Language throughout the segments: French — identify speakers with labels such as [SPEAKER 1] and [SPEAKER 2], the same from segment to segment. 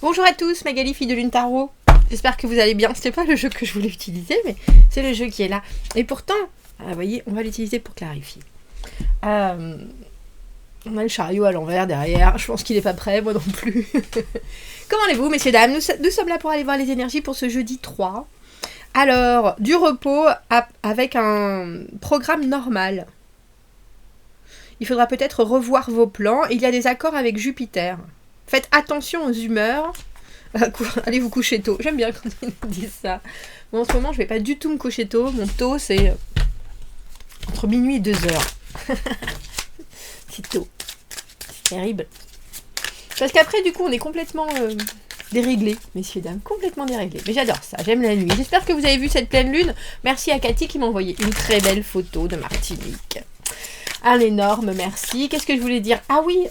[SPEAKER 1] Bonjour à tous, Magali, fille de Lune Tarot. J'espère que vous allez bien. C'était pas le jeu que je voulais utiliser, mais c'est le jeu qui est là. Et pourtant, vous voyez, on va l'utiliser pour clarifier. On a le chariot à l'envers derrière. Je pense qu'il n'est pas prêt, moi non plus. Comment allez-vous, messieurs, dames? Nous sommes là pour aller voir les énergies pour ce jeudi 3. Alors, du repos avec un programme normal. Il faudra peut-être revoir vos plans. Il y a des accords avec Jupiter. Faites attention aux humeurs. Allez vous coucher tôt. J'aime bien quand ils nous disent ça. Bon, en ce moment, je vais pas du tout me coucher tôt. Mon tôt, c'est entre minuit et 2 heures. C'est tôt. C'est terrible. Parce qu'après, du coup, on est complètement déréglés, messieurs, dames. Complètement déréglés. Mais j'adore ça. J'aime la nuit. J'espère que vous avez vu cette pleine lune. Merci à Cathy qui m'a envoyé une très belle photo de Martinique. Un énorme merci. Qu'est-ce que je voulais dire? Ah oui,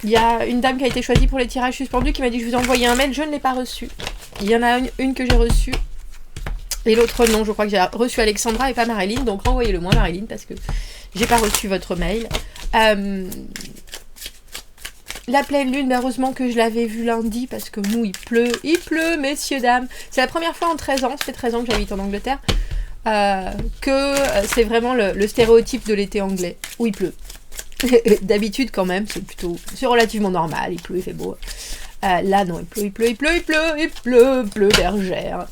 [SPEAKER 1] il y a une dame qui a été choisie pour les tirages suspendus qui m'a dit que je vous ai envoyé un mail. Je ne l'ai pas reçu. Il y en a une que j'ai reçue. Et l'autre non. Je crois que j'ai reçu Alexandra et pas Marilyn. Donc renvoyez-le moi, Marilyn, parce que j'ai pas reçu votre mail. La pleine lune, heureusement que je l'avais vue lundi parce que nous, il pleut, messieurs, dames. C'est la première fois en 13 ans, ça fait 13 ans que j'habite en Angleterre, que c'est vraiment le stéréotype de l'été anglais, où il pleut. D'habitude, quand même, c'est relativement normal, il pleut, il fait beau. Là, non, il pleut, bergère.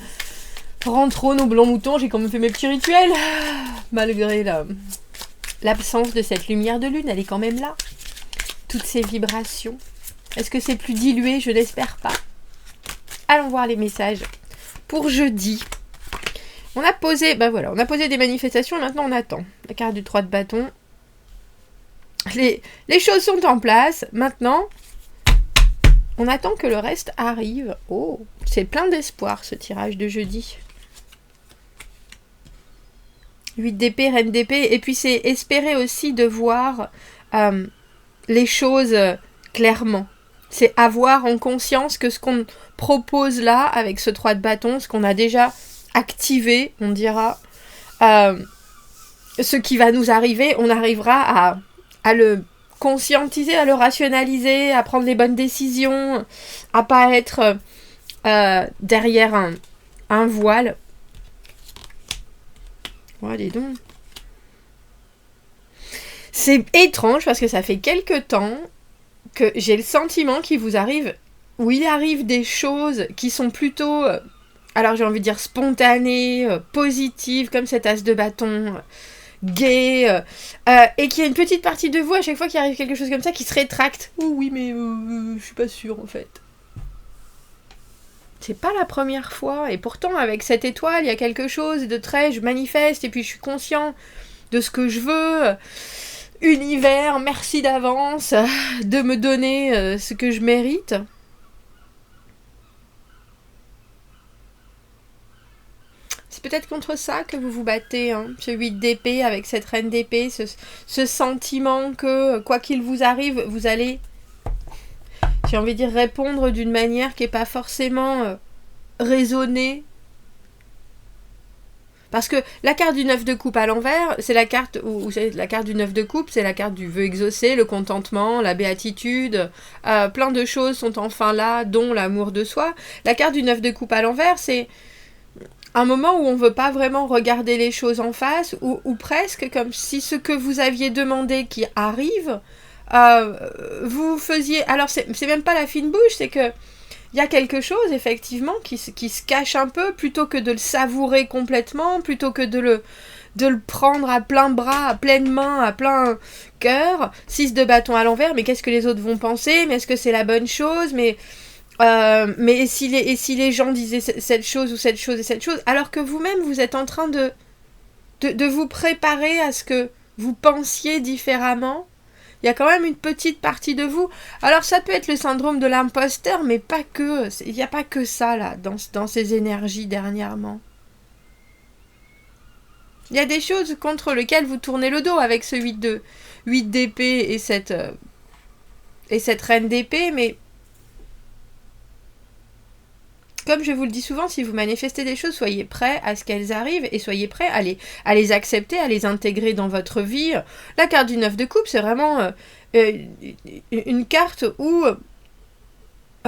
[SPEAKER 1] Rentrons nos blancs moutons, j'ai quand même fait mes petits rituels, malgré l'absence de cette lumière de lune, elle est quand même là. Toutes ces vibrations. Est-ce que c'est plus dilué? Je l'espère pas. Allons voir les messages pour jeudi. On a posé, on a posé des manifestations et maintenant on attend. La carte du 3 de bâton. Les choses sont en place. Maintenant, on attend que le reste arrive. Oh, c'est plein d'espoir ce tirage de jeudi. 8 d'épée, reine d'épée. Et puis c'est espérer aussi de voir les choses clairement. C'est avoir en conscience que ce qu'on propose là, avec ce 3 de bâton, ce qu'on a déjà activé, on dira, ce qui va nous arriver, on arrivera à le conscientiser, à le rationaliser, à prendre les bonnes décisions, à pas être derrière un voile. Oh, dis donc. C'est étrange parce que ça fait quelque temps que j'ai le sentiment qu'il vous arrive, où il arrive des choses qui sont plutôt, alors j'ai envie de dire spontanées, positives, comme cet as de bâton, gai, et qu'il y a une petite partie de vous, à chaque fois qu'il arrive quelque chose comme ça, qui se rétracte. Oh oui, mais je suis pas sûre en fait. C'est pas la première fois, et pourtant avec cette étoile, il y a quelque chose de très, je manifeste, et puis je suis conscient de ce que je veux. Univers, merci d'avance de me donner ce que je mérite. C'est peut-être contre ça que vous vous battez, hein, ce 8 d'épée avec cette reine d'épée, ce sentiment que, quoi qu'il vous arrive, vous allez, j'ai envie de dire, répondre d'une manière qui n'est pas forcément raisonnée. Parce que la carte du 9 de coupe à l'envers, c'est la carte la carte du 9 de coupe, c'est la carte du vœu exaucé, le contentement, la béatitude, plein de choses sont enfin là, dont l'amour de soi. La carte du 9 de coupe à l'envers, c'est un moment où on ne veut pas vraiment regarder les choses en face, ou presque comme si ce que vous aviez demandé qui arrive, vous faisiez... Alors c'est même pas la fine bouche, c'est que il y a quelque chose, effectivement, qui se cache un peu, plutôt que de le savourer complètement, plutôt que de le prendre à plein bras, à pleine main, à plein cœur. 6 de bâton à l'envers, mais qu'est-ce que les autres vont penser? Mais est-ce que c'est la bonne chose? Mais et si les gens disaient cette chose ou cette chose et cette chose, alors que vous-même, vous êtes en train de vous préparer à ce que vous pensiez différemment. Il y a quand même une petite partie de vous. Alors ça peut être le syndrome de l'imposteur, mais pas que. Il n'y a pas que ça là, dans ces énergies dernièrement. Il y a des choses contre lesquelles vous tournez le dos avec ce 8 d'épée et cette reine d'épée, mais comme je vous le dis souvent, si vous manifestez des choses, soyez prêts à ce qu'elles arrivent et soyez prêts à les accepter, à les intégrer dans votre vie. La carte du 9 de coupe, c'est vraiment une carte où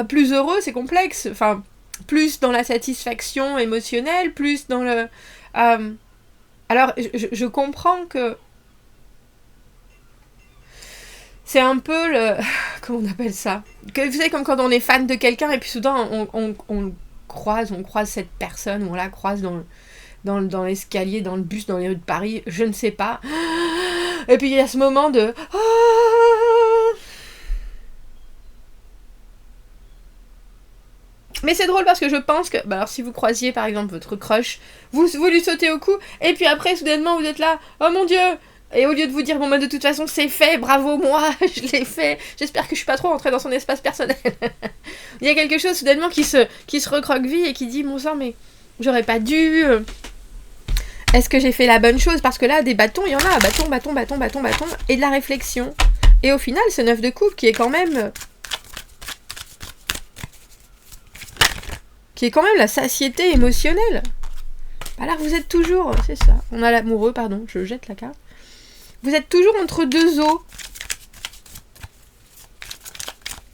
[SPEAKER 1] plus heureux, c'est complexe. Enfin, plus dans la satisfaction émotionnelle, plus dans le... alors, je comprends que c'est un peu le... Comment on appelle ça? Vous savez, comme quand on est fan de quelqu'un et puis soudain on croise cette personne, ou on la croise dans l'escalier, dans le bus, dans les rues de Paris, je ne sais pas. Et puis il y a ce moment de... Mais c'est drôle parce que je pense que... alors si vous croisiez par exemple votre crush, vous lui sautez au cou, et puis après soudainement vous êtes là, oh mon Dieu! Et au lieu de vous dire, bon bah de toute façon c'est fait, bravo moi, je l'ai fait, j'espère que je suis pas trop rentrée dans son espace personnel. Il y a quelque chose soudainement qui se recroqueville et qui dit, bon sang, mais j'aurais pas dû... Est-ce que j'ai fait la bonne chose? Parce que là, des bâtons, il y en a, bâton, et de la réflexion. Et au final, ce 9 de coupe qui est quand même... la satiété émotionnelle. Alors vous êtes toujours... C'est ça, on a l'amoureux, pardon, je jette la carte. Vous êtes toujours entre deux eaux.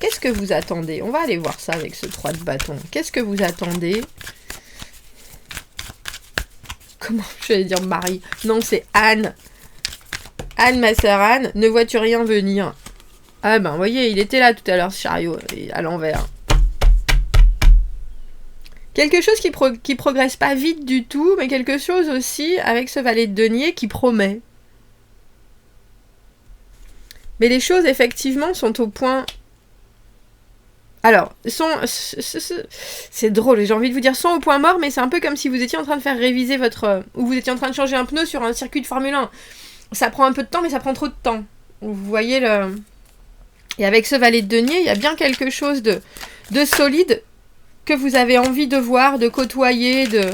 [SPEAKER 1] Qu'est-ce que vous attendez? On va aller voir ça avec ce 3 de bâton. Qu'est-ce que vous attendez? Comment? Je vais dire Marie. Non, c'est Anne. Anne, ma sœur Anne. Ne vois-tu rien venir? Ah ben, vous voyez, il était là tout à l'heure, ce chariot, à l'envers. Quelque chose qui progresse pas vite du tout, mais quelque chose aussi avec ce valet de denier qui promet. Mais les choses, effectivement, sont au point... Alors, c'est drôle, j'ai envie de vous dire sont au point mort, mais c'est un peu comme si vous étiez en train de faire réviser votre... ou vous étiez en train de changer un pneu sur un circuit de Formule 1. Ça prend un peu de temps, mais ça prend trop de temps. Vous voyez le... Et avec ce valet de denier, il y a bien quelque chose de solide que vous avez envie de voir, de côtoyer, de...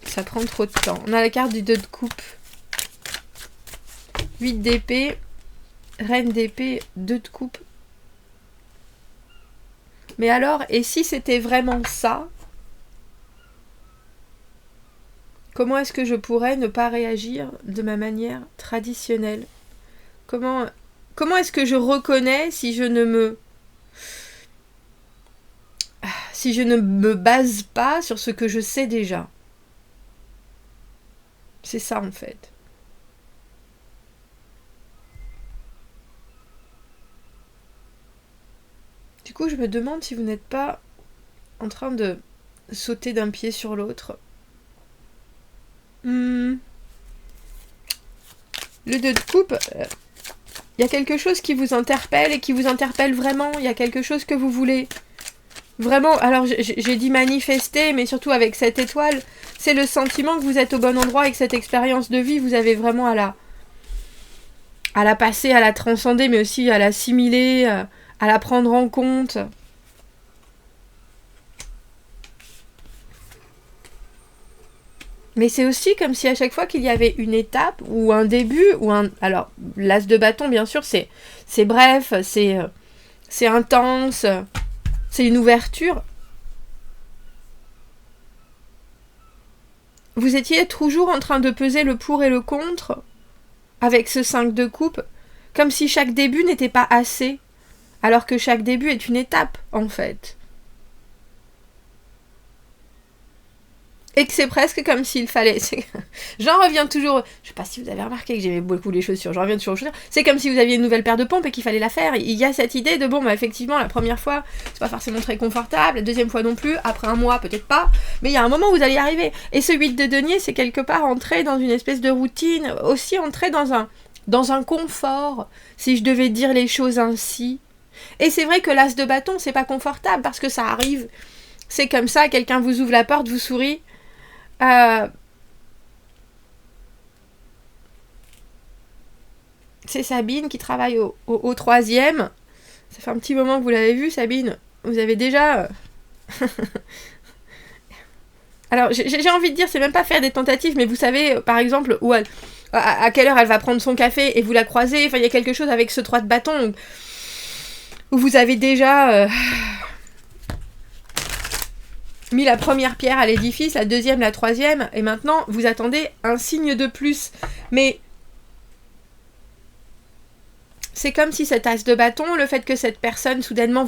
[SPEAKER 1] Ça prend trop de temps. On a la carte du 2 de coupe. 8 d'épée. Reine d'épée. 2 de coupe. Mais alors, et si c'était vraiment ça? Comment est-ce que je pourrais ne pas réagir de ma manière traditionnelle? Comment est-ce que je reconnais si je ne me base pas sur ce que je sais déjà? C'est ça en fait. Du coup, je me demande si vous n'êtes pas en train de sauter d'un pied sur l'autre. Le 2 de coupe, il y a quelque chose qui vous interpelle et qui vous interpelle vraiment. Il y a quelque chose que vous voulez vraiment... Alors, j'ai dit manifester, mais surtout avec cette étoile, c'est le sentiment que vous êtes au bon endroit avec cette expérience de vie. Vous avez vraiment à la passer, à la transcender, mais aussi à l'assimiler, à la prendre en compte. Mais c'est aussi comme si à chaque fois qu'il y avait une étape ou un début ou un... Alors, l'as de bâton, bien sûr, c'est bref, c'est intense, c'est une ouverture. Vous étiez toujours en train de peser le pour et le contre avec ce 5 de coupe, comme si chaque début n'était pas assez, alors que chaque début est une étape, en fait. Et que c'est presque comme s'il fallait... J'en reviens toujours... Je sais pas si vous avez remarqué que j'aimais beaucoup les chaussures. J'en reviens toujours aux chaussures. C'est comme si vous aviez une nouvelle paire de pompes et qu'il fallait la faire. Il y a cette idée de, bon, bah effectivement, la première fois, c'est pas forcément très confortable. La deuxième fois non plus. Après un mois, peut-être pas. Mais il y a un moment où vous allez y arriver. Et ce 8 de denier, c'est quelque part entrer dans une espèce de routine. Aussi entrer dans un confort, si je devais dire les choses ainsi. Et c'est vrai que l'as de bâton, c'est pas confortable parce que ça arrive. C'est comme ça, quelqu'un vous ouvre la porte, vous sourit. C'est Sabine qui travaille au 3e. Ça fait un petit moment que vous l'avez vue, Sabine. Vous avez déjà... Alors, j'ai envie de dire, c'est même pas faire des tentatives, mais vous savez, par exemple, à quelle heure elle va prendre son café et vous la croisez. Enfin, il y a quelque chose avec ce 3 de bâton où vous avez déjà... mis la première pierre à l'édifice, la deuxième, la troisième, et maintenant vous attendez un signe de plus. Mais c'est comme si cet as de bâton, le fait que cette personne soudainement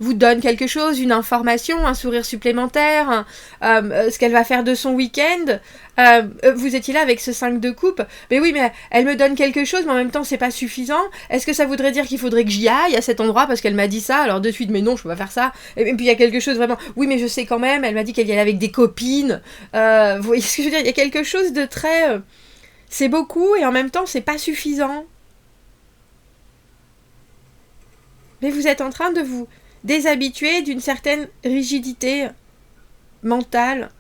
[SPEAKER 1] vous donne quelque chose, une information, un sourire supplémentaire, ce qu'elle va faire de son week-end, vous étiez là avec ce 5 de coupe, mais oui, mais elle me donne quelque chose, mais en même temps c'est pas suffisant, est-ce que ça voudrait dire qu'il faudrait que j'y aille à cet endroit parce qu'elle m'a dit ça, alors de suite, mais non, je peux pas faire ça, et puis il y a quelque chose vraiment, oui, mais je sais quand même, elle m'a dit qu'elle y allait avec des copines, vous voyez ce que je veux dire, il y a quelque chose de très... c'est beaucoup, et en même temps c'est pas suffisant. Mais vous êtes en train de vous déshabituer d'une certaine rigidité mentale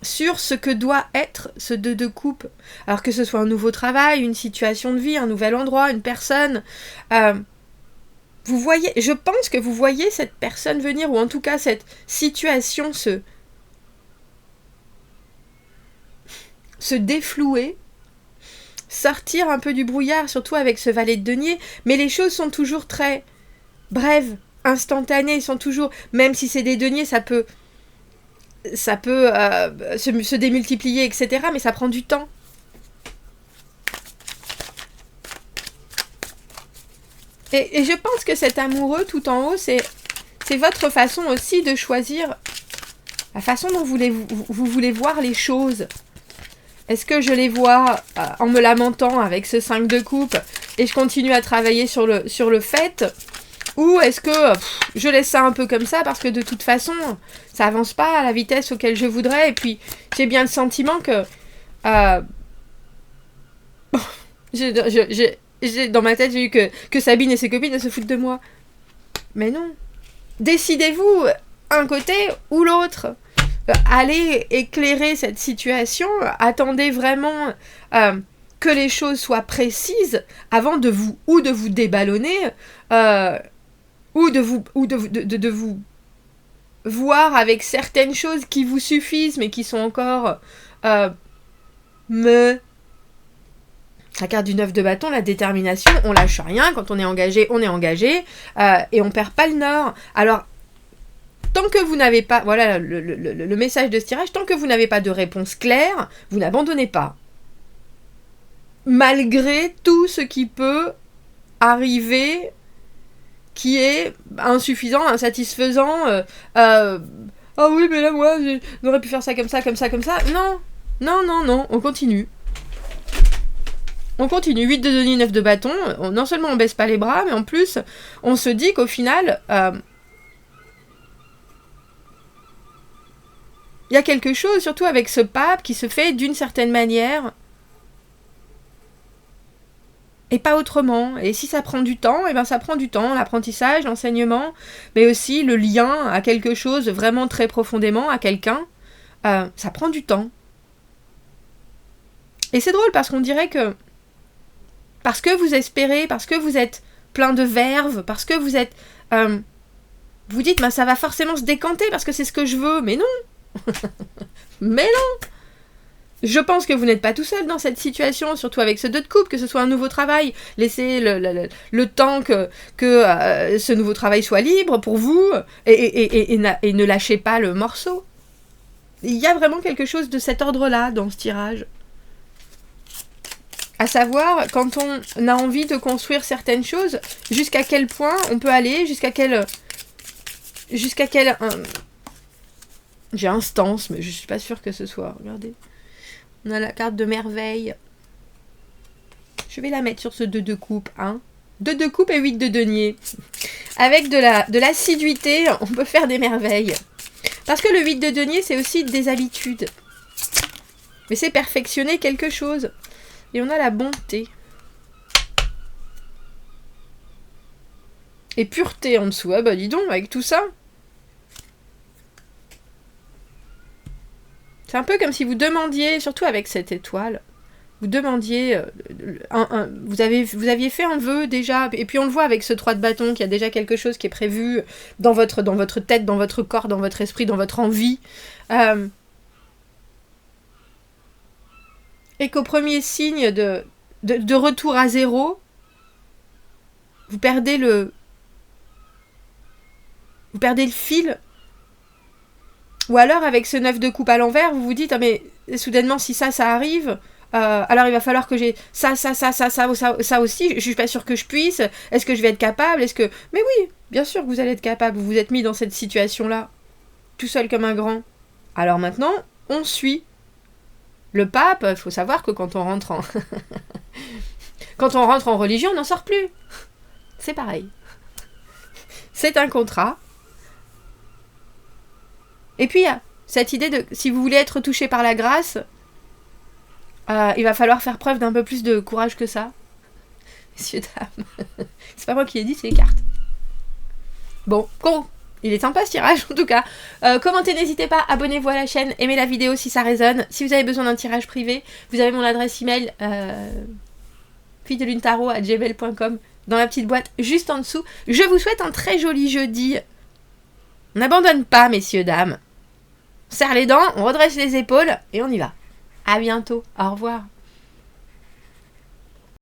[SPEAKER 1] sur ce que doit être ce 2 de coupe. Alors que ce soit un nouveau travail, une situation de vie, un nouvel endroit, une personne. Vous voyez, je pense que vous voyez cette personne venir, ou en tout cas cette situation se déflouer, sortir un peu du brouillard, surtout avec ce valet de denier, mais les choses sont toujours très... bref, instantanés, sont toujours, même si c'est des deniers, ça peut se démultiplier, etc. Mais ça prend du temps. Et je pense que cet amoureux tout en haut, c'est votre façon aussi de choisir la façon dont vous voulez voir les choses. Est-ce que je les vois en me lamentant avec ce 5 de coupe et je continue à travailler sur le fait, ou est-ce que je laisse ça un peu comme ça parce que de toute façon ça avance pas à la vitesse auquel je voudrais, et puis j'ai bien le sentiment que dans ma tête j'ai eu que Sabine et ses copines elles se foutent de moi. Mais non, décidez-vous un côté ou l'autre. Allez éclairer cette situation, attendez vraiment que les choses soient précises avant de vous déballonner, ou de vous voir avec certaines choses qui vous suffisent mais qui sont encore la carte du 9 de bâton, la détermination, on lâche rien, quand on est engagé, et on perd pas le nord. Alors tant que vous n'avez pas, voilà le message de ce tirage, tant que vous n'avez pas de réponse claire, vous n'abandonnez pas. Malgré tout ce qui peut arriver, qui est insuffisant, insatisfaisant, ah oui, mais là, moi, j'aurais pu faire ça comme ça, comme ça, comme ça. Non, on continue. On continue, 8 de denier, 9 de bâton, non seulement on baisse pas les bras, mais en plus, on se dit qu'au final... il y a quelque chose, surtout avec ce pape, qui se fait d'une certaine manière et pas autrement. Et si ça prend du temps, eh ben ça prend du temps, l'apprentissage, l'enseignement, mais aussi le lien à quelque chose vraiment très profondément, à quelqu'un, ça prend du temps. Et c'est drôle parce qu'on dirait que parce que vous espérez, parce que vous êtes plein de verve, parce que vous êtes... vous dites, ça va forcément se décanter parce que c'est ce que je veux, mais non. Mais non, je pense que vous n'êtes pas tout seul dans cette situation, surtout avec ce 2 de coupe, que ce soit un nouveau travail, laissez le temps que ce nouveau travail soit libre pour vous, et ne lâchez pas le morceau. Il y a vraiment quelque chose de cet ordre-là dans ce tirage. À savoir, quand on a envie de construire certaines choses, jusqu'à quel point on peut aller, jusqu'à quel j'ai instance, mais je suis pas sûre que ce soit. Regardez. On a la carte de merveille. Je vais la mettre sur ce 2 de coupe. 2 de coupe et 8 de denier. Avec de l'assiduité, on peut faire des merveilles. Parce que le 8 de denier, c'est aussi des habitudes. Mais c'est perfectionner quelque chose. Et on a la bonté. Et pureté en dessous. Ah bah dis donc, avec tout ça... C'est un peu comme si vous demandiez, surtout avec cette étoile, vous demandiez, vous aviez fait un vœu déjà, et puis on le voit avec ce 3 de bâton, qu'il y a déjà quelque chose qui est prévu dans votre tête, dans votre corps, dans votre esprit, dans votre envie. Et qu'au premier signe de retour à zéro, vous perdez le fil. Ou alors, avec ce 9 de coupe à l'envers, vous vous dites, ah mais soudainement, si ça arrive, alors il va falloir que j'ai ça aussi, je suis pas sûre que je puisse, est-ce que je vais être capable, est-ce que... Mais oui, bien sûr que vous allez être capable, vous vous êtes mis dans cette situation-là, tout seul comme un grand. Alors maintenant, on suit. Le pape, il faut savoir que quand on rentre en... quand on rentre en religion, on n'en sort plus. C'est pareil. C'est un contrat. Et puis, il y a cette idée de, si vous voulez être touché par la grâce, il va falloir faire preuve d'un peu plus de courage que ça. Messieurs, dames. C'est pas moi qui ai dit, c'est les cartes. Bon, il est sympa ce tirage en tout cas. Commentez, n'hésitez pas, abonnez-vous à la chaîne, aimez la vidéo si ça résonne. Si vous avez besoin d'un tirage privé, vous avez mon adresse email filledelunetaro@gmail.com dans la petite boîte juste en dessous. Je vous souhaite un très joli jeudi. On n'abandonne pas, messieurs, dames. On serre les dents, on redresse les épaules et on y va. À bientôt, au revoir.